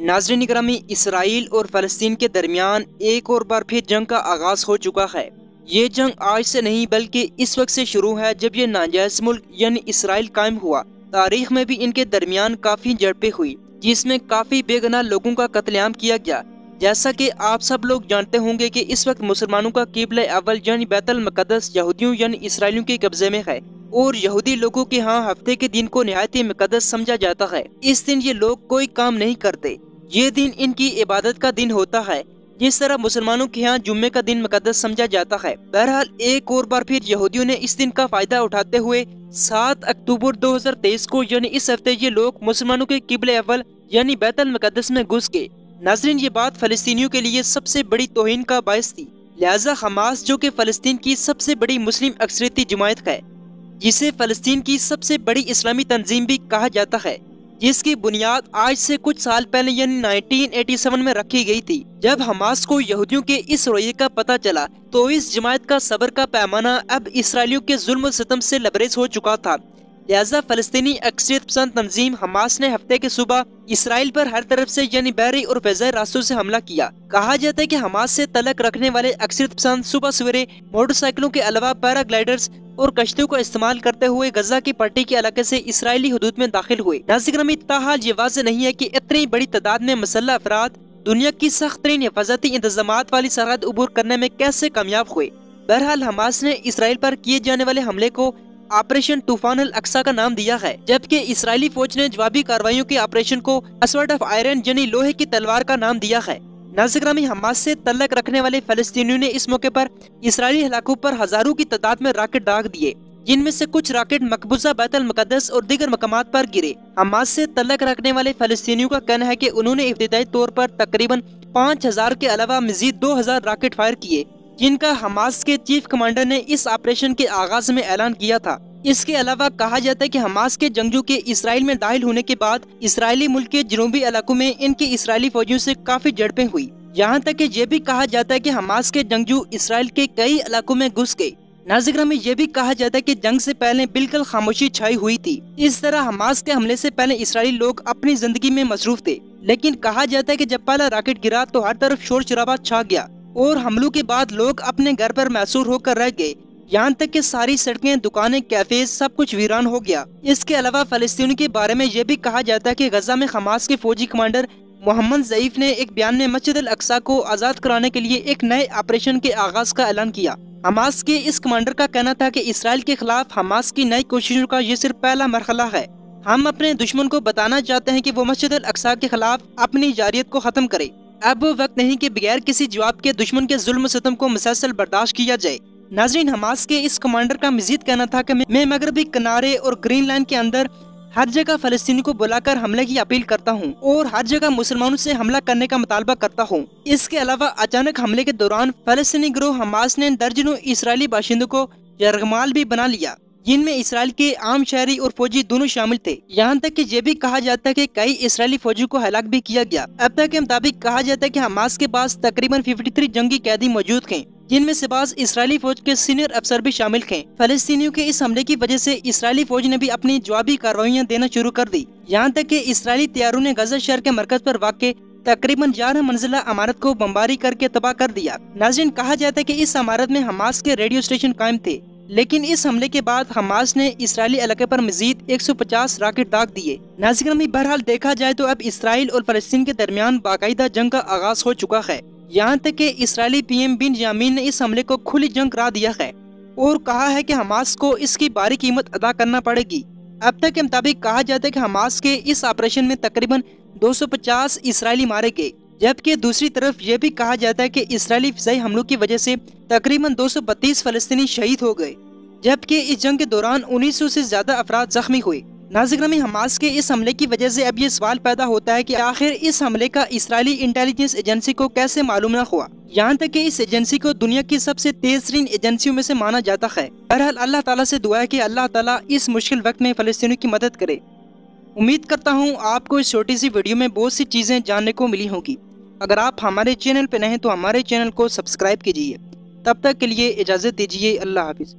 नाज़रीन ग्रामी, इसराइल और फ़लस्तीन के दरमियान एक और बार फिर जंग का आगाज हो चुका है। ये जंग आज से नहीं बल्कि इस वक्त से शुरू है जब ये नाजायज मुल्क यानी इसराइल कायम हुआ। तारीख में भी इनके दरमियान काफी झड़पें हुई जिसमें काफी बेगुनाह लोगों का कत्लेआम किया गया। जैसा कि आप सब लोग जानते होंगे कि इस वक्त मुसलमानों का क़िबला अव्वल यानी बैतुल मुक़द्दस यहूदियों यानी इसराइलियों के कब्जे में है और यहूदी लोगों के यहाँ हफ्ते के दिन को निहायत ही मुक़द्दस समझा जाता है। इस दिन ये लोग कोई काम नहीं करते। ये दिन इनकी इबादत का दिन होता है जिस तरह मुसलमानों के यहाँ जुम्मे का दिन मुक़द्दस समझा जाता है। बहरहाल एक और बार फिर यहूदियों ने इस दिन का फायदा उठाते हुए 7 अक्टूबर 2023 को यानी इस हफ्ते ये लोग मुसलमानों के क़िबला अव्वल यानी बैतुल मुक़द्दस में घुस गए। नाज़रीन, ये बात फ़लस्तीनियों के लिए सबसे बड़ी तौहीन का बायस थी। लिहाजा हमास जो कि फ़लस्तीन की सबसे बड़ी मुस्लिम अक्सरियती जमात है, जिसे फ़लस्तीन की सबसे बड़ी इस्लामी तंजीम भी कहा जाता है, जिसकी बुनियाद आज से कुछ साल पहले यानी 1987 में रखी गई थी। जब हमास को यहूदियों के इस रवैये का पता चला तो इस जमात का सब्र का पैमाना अब इसराइलियों के जुल्म सितम से लबरेज हो चुका था। लिहाजा फ़लस्तीनी अक्सरियत पसंद तंजीम हमास ने हफ्ते के सुबह इसराइल पर हर तरफ से यानी बहरी और फ़िज़ाई रास्तों से हमला किया। कहा जाता है कि हमास से तल्लुक़ रखने वाले अक्सरियत पसंद सुबह सवेरे मोटरसाइकिलों के अलावा पैराग्लाइडर्स और कश्तियों का इस्तेमाल करते हुए गजा की पट्टी के इलाके से इसराइली हुदूद में दाखिल हुए। नाज़रीन, ताहाल ये वाज़ेह नहीं है कि इतनी बड़ी तादाद में मुसल्लह अफराद दुनिया की सख्त तरीन हिफाजती इंतजामात वाली सरहद अबूर करने में कैसे कामयाब हुए। बहरहाल हमास ने इसराइल पर किए जाने वाले हमले को ऑपरेशन तूफान अल अक्सा का नाम दिया है, जबकि इसराइली फौज ने जवाबी कार्रवाइयों के ऑपरेशन को अस्वर्ड ऑफ आयरन यानी लोहे की तलवार का नाम दिया है। नाज़रीन, हमास से तल्लुक़ रखने वाले फ़लस्तीनियों ने इस मौके पर इसराइली इलाकों पर हजारों की तादाद में रॉकेट दाग दिए, जिनमें से कुछ रॉकेट मकबूजा बैतुल मुक़द्दस और दीगर मकामात पर गिरे। हमास से तल्लुक़ रखने वाले फ़लस्तीनियों का कहना है कि उन्होंने इब्तिदाई तौर पर तकरीबन 5000 के अलावा मजीद 2000 रॉकेट फायर किए, जिनका हमास के चीफ कमांडर ने इस ऑपरेशन के आगाज में ऐलान किया था। इसके अलावा कहा जाता है कि हमास के जंगजू के इसराइल में दाखिल होने के बाद इसराइली मुल्क के जनूबी इलाकों में इनके इसराइली फौजियों से काफी झड़पें हुई। यहाँ तक कि ये भी कहा जाता है कि हमास के जंगजू इसराइल के कई इलाकों में घुस गए। नाज़रीन, ये भी कहा जाता है कि जंग से पहले बिल्कुल खामोशी छाई हुई थी। इस तरह हमास के हमले से पहले इसराइली लोग अपनी जिंदगी में मसरूफ थे, लेकिन कहा जाता है कि जब पहला रॉकेट गिरा तो हर तरफ शोर शराबा छा गया और हमलों के बाद लोग अपने घर पर मैसूर होकर रह गए। यहाँ तक कि सारी सड़कें, दुकानें, कैफेज सब कुछ वीरान हो गया। इसके अलावा फ़लस्तीन के बारे में ये भी कहा जाता है कि गजा में हमास के फौजी कमांडर मोहम्मद ज़ईफ ने एक बयान में मस्जिद अल अक्सा को आज़ाद कराने के लिए एक नए ऑपरेशन के आगाज का ऐलान किया। हमास के इस कमांडर का कहना था कि इसराइल के खिलाफ हमास की नई कोशिशों का ये सिर्फ पहला मरहला है। हम अपने दुश्मन को बताना चाहते हैं कि वो मस्जिद अल अक्सा के खिलाफ अपनी जारियत को खत्म करे। अब वो वक्त नहीं कि बगैर किसी जवाब के दुश्मन के जुल्म सितम को मुसलसल बर्दाश्त किया जाए। नाज़रीन, हमास के इस कमांडर का मजीद कहना था कि मैं मगरबी किनारे और ग्रीन लाइन के अंदर हर जगह फ़लस्तीनी को बुलाकर हमले की अपील करता हूँ और हर जगह मुसलमानों से हमला करने का मुतालबा करता हूँ। इसके अलावा अचानक हमले के दौरान फ़लस्तीनी गिरोह हमास ने दर्जनों इसराइली बाशिंदों को यरगमाल भी बना लिया, जिनमें इसराइल के आम शहरी और फौजी दोनों शामिल थे। यहाँ तक कि ये भी कहा जाता है कि कई इसराइली फौजियों को हलाक भी किया गया। अब तक के मुताबिक कहा जाता है कि हमास के पास तकरीबन 53 जंगी कैदी मौजूद हैं, जिनमें से बाज़ इसराइली फौज के सीनियर अफसर भी शामिल हैं। फ़लस्तीनियों के इस हमले की वजह से इसराइली फौज ने भी अपनी जवाबी कार्रवाइयाँ देना शुरू कर दी। यहाँ तक कि इसराइली तैयारों ने गजा शहर के मरकज पर वाक़े तकरीबन 11 मंजिला इमारत को बमबारी करके तबाह कर दिया। नाज़रीन, कहा जाता है कि इस इमारत में हमास के रेडियो स्टेशन कायम थे, लेकिन इस हमले के बाद हमास ने इसराइली इलाके पर मजीद 150 रॉकेट दाग दिए। नाज़रीन, बहरहाल देखा जाए तो अब इसराइल और फ़लस्तीन के दरमियान बाकायदा जंग का आगाज हो चुका है। यहाँ तक कि इसराइली पीएम बिंयामीन ने इस हमले को खुली जंग करार दिया है और कहा है कि हमास को इसकी भारी कीमत अदा करना पड़ेगी। अब तक के मुताबिक कहा जाता है कि हमास के इस ऑपरेशन में तकरीबन 250 इसराइली मारे गए, जबकि दूसरी तरफ यह भी कहा जाता है कि इसराइली फ़िज़ाई हमलों की वजह से तकरीबन 232 फ़लस्तीनी शहीद हो गए, जबकि इस जंग के दौरान 1900 से ज्यादा अफराद जख्मी हुए। नाज़रीन, हमास के इस हमले की वजह से अब ये सवाल पैदा होता है कि आखिर इस हमले का इसराइली इंटेलिजेंस एजेंसी को कैसे मालूम न हुआ। यहाँ तक कि इस एजेंसी को दुनिया की सबसे तेज तरीन एजेंसियों में से माना जाता है। बहरहाल अल्लाह ताला से दुआ है कि अल्लाह ताला इस मुश्किल वक्त में फ़लस्तीनियों की मदद करे। उम्मीद करता हूँ आपको इस छोटी सी वीडियो में बहुत सी चीज़ें जानने को मिली होंगी। अगर आप हमारे चैनल पर नए हैं तो हमारे चैनल को सब्सक्राइब कीजिए। तब तक के लिए इजाज़त दीजिए। अल्लाह हाफिज़।